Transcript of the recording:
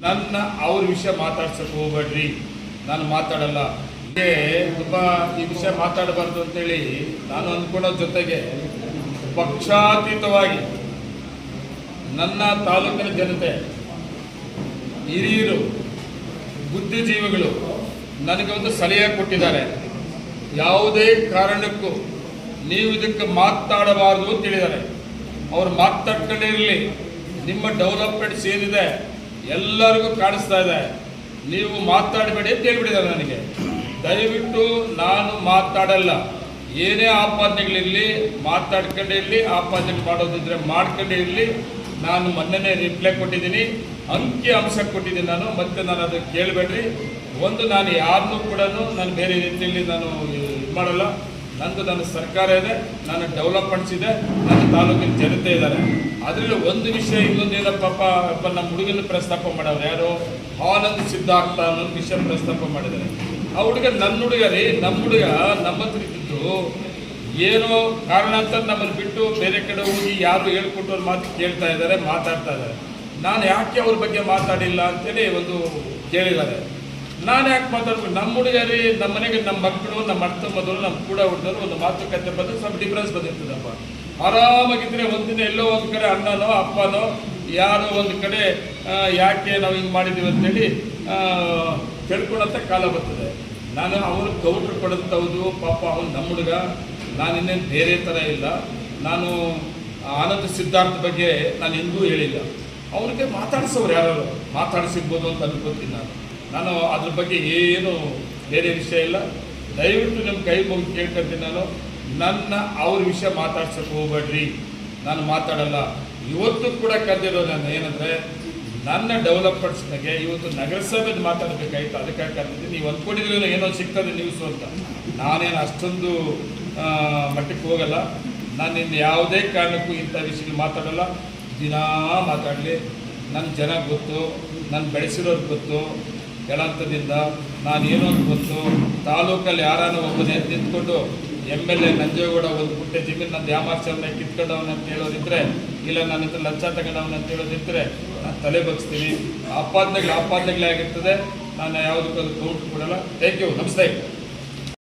ನನ್ನ ಅವ್ರ ವಿಷಯ ಮಾತಾಡ್ಸಕ್ಕೆ ಹೋಗ್ಬೇಡ್ರಿ, ನಾನು ಮಾತಾಡಲ್ಲ. ತುಂಬ ಈ ವಿಷಯ ಮಾತಾಡಬಾರ್ದು ಅಂತೇಳಿ ನಾನು ಅಂದ್ಕೊಳ್ಳೋ ಜೊತೆಗೆ ಪಕ್ಷಾತೀತವಾಗಿ ನನ್ನ ತಾಲೂಕಿನ ಜನತೆ, ಹಿರಿಯರು, ಬುದ್ಧಿಜೀವಿಗಳು ನನಗೆ ಒಂದು ಸಲಹೆ ಕೊಟ್ಟಿದ್ದಾರೆ. ಯಾವುದೇ ಕಾರಣಕ್ಕೂ ನೀವು ಇದಕ್ಕೆ ಮಾತಾಡಬಾರ್ದು ಅಂತ ಹೇಳಿದ್ದಾರೆ. ಅವ್ರು ಮಾತಾಡ್ಕೊಂಡಿರಲಿ, ನಿಮ್ಮ ಡೆವಲಪ್ಮೆಂಟ್ಸ್ ಏನಿದೆ ಎಲ್ಲರಿಗೂ ಕಾಣಿಸ್ತಾ ಇದೆ, ನೀವು ಮಾತಾಡಬೇಡಿ ಅಂತ ಹೇಳ್ಬಿಟ್ಟಿದ್ದಾರೆ ನನಗೆ. ದಯವಿಟ್ಟು ನಾನು ಮಾತಾಡಲ್ಲ. ಏನೇ ಆಪಾದನೆಗಳಿರಲಿ ಮಾತಾಡ್ಕೊಂಡಿರಲಿ, ಆಪಾದನೆ ಮಾಡೋದಿದ್ರೆ ಮಾಡ್ಕೊಂಡೇ ಇರಲಿ. ನಾನು ಮೊನ್ನೆನೇ ರಿಪ್ಲೈ ಕೊಟ್ಟಿದ್ದೀನಿ, ಅಂಕಿ ಅಂಶ ಕೊಟ್ಟಿದ್ದೀನಿ ನಾನು. ಮತ್ತೆ ನಾನು ಅದಕ್ಕೆ ಕೇಳಬೇಡ್ರಿ. ಒಂದು, ನಾನು ಯಾರನ್ನೂ ಕೂಡ ನಾನು ಬೇರೆ ರೀತಿಯಲ್ಲಿ ನಾನು ಇದು ಮಾಡಲ್ಲ. ನಂದು ನನ್ನ ಸರ್ಕಾರ ಇದೆ, ನನ್ನ ಡೆವಲಪ್ಮೆಂಟ್ಸ್ ಇದೆ, ನನ್ನ ತಾಲೂಕಿನ ಜನತೆ ಇದ್ದಾರೆ. ಅದರಲ್ಲಿ ಒಂದು ವಿಷಯ ಇನ್ನೊಂದೇನೋ ಪಾಪ ನಮ್ಮ ಹುಡುಗನ ಪ್ರಸ್ತಾಪ ಮಾಡೋರು, ಯಾರು ಆನಂದ್ ಸಿದ್ಧಾರ್ಥ ಅನ್ನೊಂದು ವಿಷಯ ಪ್ರಸ್ತಾಪ ಮಾಡಿದ್ದಾರೆ. ಆ ಹುಡುಗ ನನ್ನ ಹುಡುಗ ರೀ, ನಮ್ಮ ಹುಡುಗ ನಮ್ಮ ಹತ್ರ ಇದ್ದಿದ್ದು ಏನೋ ಕಾರಣಾಂತರ ನಮ್ಮನ್ನು ಬಿಟ್ಟು ಬೇರೆ ಕಡೆ ಹೋಗಿ ಯಾರು ಹೇಳ್ಕೊಟ್ಟವ್ರ ಮಾತು ಕೇಳ್ತಾ ಇದ್ದಾರೆ, ಮಾತಾಡ್ತಾ ಇದ್ದಾರೆ. ನಾನು ಯಾಕೆ ಅವ್ರ ಬಗ್ಗೆ ಮಾತಾಡಿಲ್ಲ ಅಂತೇಳಿ ಒಂದು ಕೇಳಿದ್ದಾರೆ. ನಾನು ಯಾಕೆ ಮಾತಾಡ್ಬೇಕು? ನಮ್ಮ ಹುಡುಗರಿ, ನಮ್ಮ ಮನೆಗೆ ನಮ್ಮ ಮಕ್ಕಳು, ನಮ್ಮ ಅಣ್ಣ ತಮ್ಮದವರು, ನಮ್ಮ ಕೂಡ ಹುಡುಗರು ಒಂದು ಮಾತುಕತೆ ಬಂದು ಸ್ವಲ್ಪ ಡಿಫ್ರೆನ್ಸ್ ಬಂದಿರ್ತದಪ್ಪ. ಆರಾಮಾಗಿದ್ದರೆ ಒಂದಿನ ಎಲ್ಲೋ ಒಂದು ಕಡೆ ಅಣ್ಣನೋ ಅಪ್ಪನೋ ಯಾರೋ ಒಂದು ಕಡೆ ಯಾಕೆ ನಾವು ಹಿಂಗೆ ಮಾಡಿದ್ದೀವಿ ಅಂತೇಳಿ ತಿಳ್ಕೊಳ್ಳೋಂಥ ಕಾಲ ಬರ್ತದೆ. ನಾನು ಅವರು ಗೌಡ್ರು ಕೊಡಂಥವ್ದು, ಪಾಪ ಅವನು ನಮ್ಮ ಹುಡುಗ, ನಾನು ಇನ್ನೇನು ಬೇರೆ ಥರ ಇಲ್ಲ. ನಾನು ಆನಂದ್ ಸಿದ್ಧಾರ್ಥ ಬಗ್ಗೆ ನಾನು ಎಂದೂ ಹೇಳಿಲ್ಲ. ಅವ್ರಿಗೆ ಮಾತಾಡಿಸೋರು ಯಾರು ಮಾತಾಡಿಸಿರ್ಬೋದು ಅಂತ ಅನ್ಕೋತೀನಿ ನಾನು ಅದ್ರ ಬಗ್ಗೆ ಏನು ಬೇರೆ ವಿಷಯ ಇಲ್ಲ. ದಯವಿಟ್ಟು ನಿಮ್ಮ ಕೈ ಮುಗಿದು ಕೇಳ್ಕೊತೀನಿ ನಾನು. ನನ್ನ ಅವ್ರ ವಿಷಯ ಮಾತಾಡ್ಸೋಕ್ಕೆ ಹೋಗ್ಬೇಡ್ರಿ, ನಾನು ಮಾತಾಡಲ್ಲ. ಇವತ್ತು ಕೂಡ ಕರೆದಿರೋ ನಾನು ಏನಂದರೆ, ನನ್ನ ಡೆವಲಪ್ಮೆಂಟ್ಸ್ ಬಗ್ಗೆ ಇವತ್ತು ನಗರಸಭೆದು ಮಾತಾಡಬೇಕಾಯ್ತು, ಅದಕ್ಕಾಗಿ ಕರೆದಿದ್ದೀನಿ. ನೀವು ಅಂದ್ಕೊಂಡಿದ್ರೆ ಏನೋ ಸಿಗ್ತದೆ ನ್ಯೂಸು ಅಂತ. ನಾನೇನು ಅಷ್ಟೊಂದು ಮಟ್ಟಕ್ಕೆ ಹೋಗಲ್ಲ. ನಾನು ಇನ್ನು ಯಾವುದೇ ಕಾರಣಕ್ಕೂ ಇಂಥ ವಿಷಯಗಳು ಮಾತಾಡಲ್ಲ. ದಿನಾ ಮಾತಾಡಲಿ. ನನ್ನ ಜನ ಗೊತ್ತು, ನಾನು ಬೆಳೆಸಿರೋದು ಗೊತ್ತು, ಕೆಳಂತದಿಂದ ನಾನೇನೋ ಅಂತ ಗೊತ್ತು. ತಾಲೂಕಲ್ಲಿ ಯಾರಾನ ಒಬ್ಬನೇ ನಿಂತ್ಕೊಂಡು MLA ನಂಜೇಗೌಡ ಒಂದು ಪುಟ್ಟೆ ಜಮೀನು ನನ್ನ ಯಾಮಾರ್ಚವನ್ನ ಕಿತ್ಕೊಂಡವನ ಅಂತ ಹೇಳೋದಿದ್ರೆ, ಇಲ್ಲ ನನ್ನ ಹತ್ರ ಲಂಚ ತಗೊಂಡವನ ಅಂತ ಹೇಳೋದಿದ್ರೆ ನಾನು ತಲೆ ಬಗ್ಸ್ತೀನಿ. ಆಪಾದನೆಗಳೇ ಆಗಿರ್ತದೆ. ನಾನು ಯಾವುದಕ್ಕೂ ಅದು ಕೌಂಟ್ ಕೊಡಲ್ಲ. Thank you. ನಮಸ್ತೆ.